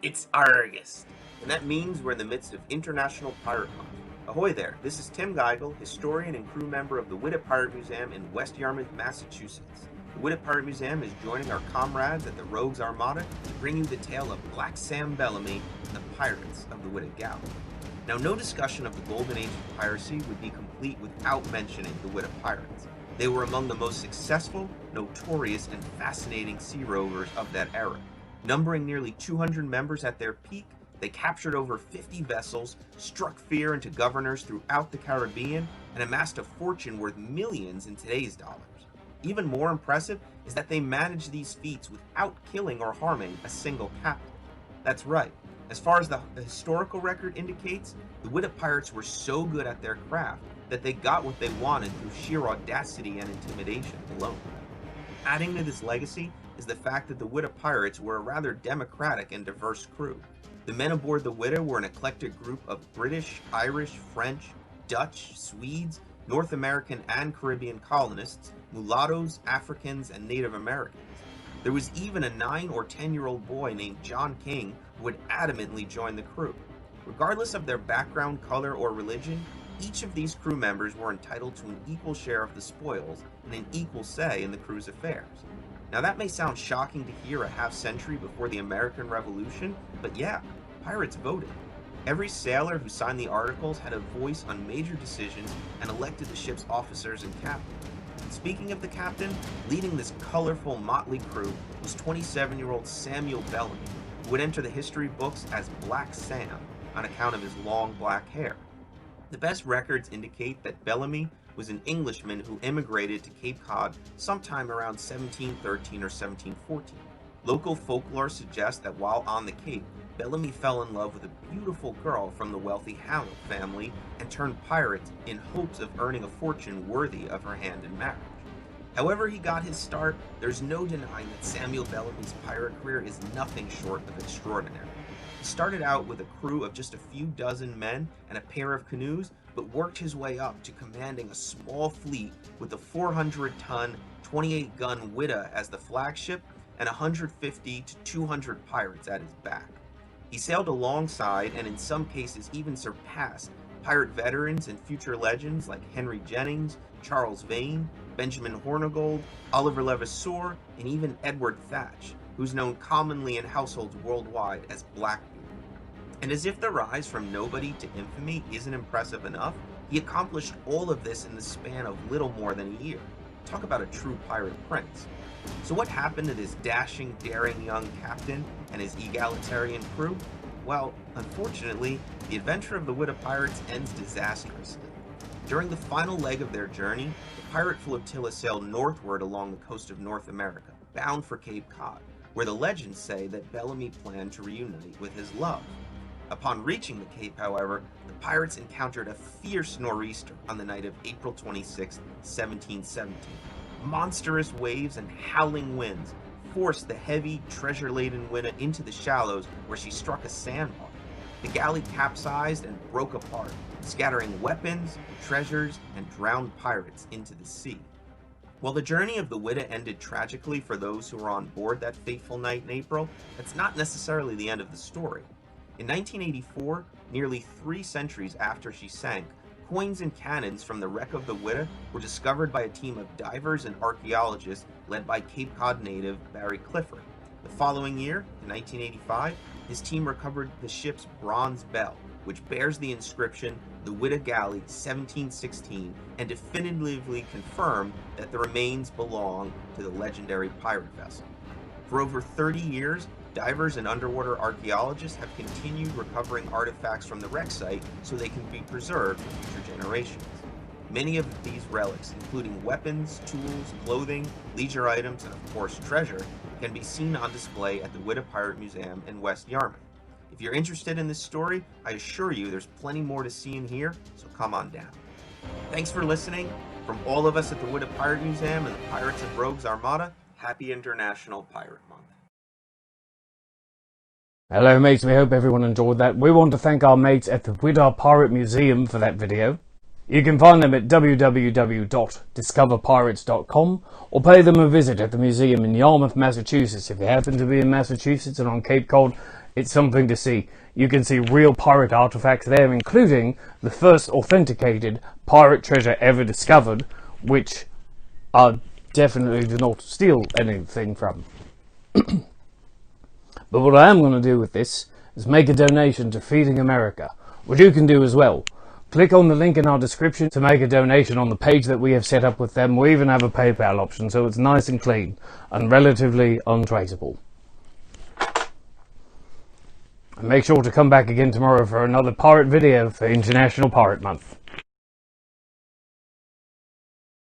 It's August, and that means we're in the midst of International Pirate Month. Ahoy there, this is Tim Geigel, historian and crew member of the Whydah Pirate Museum in West Yarmouth, Massachusetts. The Whydah Pirate Museum is joining our comrades at the Rogues Armada to bring you the tale of Black Sam Bellamy and the pirates of the Whydah Galley. Now, no discussion of the golden age of piracy would be complete without mentioning the Whydah Pirates. They were among the most successful, notorious, and fascinating sea rovers of that era. Numbering nearly 200 members at their peak, they captured over 50 vessels, struck fear into governors throughout the Caribbean, and amassed a fortune worth millions in today's dollars. Even more impressive is that they managed these feats without killing or harming a single captain. That's right. As far as the historical record indicates, the Whydah Pirates were so good at their craft that they got what they wanted through sheer audacity and intimidation alone. Adding to this legacy is the fact that the Whydah Pirates were a rather democratic and diverse crew. The men aboard the Whydah were an eclectic group of British, Irish, French, Dutch, Swedes, North American and Caribbean colonists, mulattoes, Africans, and Native Americans. There was even a 9 or 10-year-old boy named John King who would adamantly join the crew. Regardless of their background, color, or religion, each of these crew members were entitled to an equal share of the spoils and an equal say in the crew's affairs. Now that may sound shocking to hear a half-century before the American Revolution, but yeah, pirates voted. Every sailor who signed the articles had a voice on major decisions and elected the ship's officers and captain. Speaking of the captain, leading this colorful motley crew was 27-year-old Samuel Bellamy, who would enter the history books as Black Sam on account of his long black hair. The best records indicate that Bellamy was an Englishman who immigrated to Cape Cod sometime around 1713 or 1714. Local folklore suggests that while on the Cape, Bellamy fell in love with a beautiful girl from the wealthy Hamlet family and turned pirate in hopes of earning a fortune worthy of her hand in marriage. However he got his start, there's no denying that Samuel Bellamy's pirate career is nothing short of extraordinary. He started out with a crew of just a few dozen men and a pair of canoes, but worked his way up to commanding a small fleet with a 400-ton, 28-gun Whydah as the flagship and 150 to 200 pirates at his back. He sailed alongside and in some cases even surpassed pirate veterans and future legends like Henry Jennings, Charles Vane, Benjamin Hornigold, Oliver Levasseur, and even Edward Thatch, who's known commonly in households worldwide as Blackbeard. And as if the rise from nobody to infamy isn't impressive enough, he accomplished all of this in the span of little more than a year. Talk about a true pirate prince. So what happened to this dashing, daring young captain and his egalitarian crew? Well, unfortunately, the adventure of the Whydah Pirates ends disastrously. During the final leg of their journey, the pirate flotilla sailed northward along the coast of North America, bound for Cape Cod, where the legends say that Bellamy planned to reunite with his love. Upon reaching the Cape, however, the pirates encountered a fierce nor'easter on the night of April 26, 1717. Monstrous waves and howling winds forced the heavy, treasure-laden Whydah into the shallows where she struck a sandbar. The galley capsized and broke apart, scattering weapons, treasures, and drowned pirates into the sea. While the journey of the Whydah ended tragically for those who were on board that fateful night in April, that's not necessarily the end of the story. In 1984, nearly 3 centuries after she sank, coins and cannons from the wreck of the Whydah were discovered by a team of divers and archaeologists led by Cape Cod native Barry Clifford. The following year, in 1985, his team recovered the ship's bronze bell, which bears the inscription, "The Whydah Galley, 1716, and definitively confirmed that the remains belong to the legendary pirate vessel. For over 30 years, divers and underwater archaeologists have continued recovering artifacts from the wreck site so they can be preserved for future generations. Many of these relics, including weapons, tools, clothing, leisure items, and of course treasure, can be seen on display at the Whydah Pirate Museum in West Yarmouth. If you're interested in this story, I assure you there's plenty more to see and hear, so come on down. Thanks for listening. From all of us at the Whydah Pirate Museum and the Pirates and Rogues Armada, happy International Pirate Month. Hello mates, we hope everyone enjoyed that. We want to thank our mates at the Whydah Pirate Museum for that video. You can find them at www.discoverpirates.com or pay them a visit at the museum in Yarmouth, Massachusetts. If you happen to be in Massachusetts and on Cape Cod, It's something to see. You can see real pirate artifacts there, including the first authenticated pirate treasure ever discovered, which I definitely do not steal anything from. But what I am going to do with this is make a donation to Feeding America, which you can do as well. Click on the link in our description to make a donation on the page that we have set up with them. We even have a PayPal option, so it's nice and clean and relatively untraceable. And make sure to come back again tomorrow for another pirate video for International Pirate Month.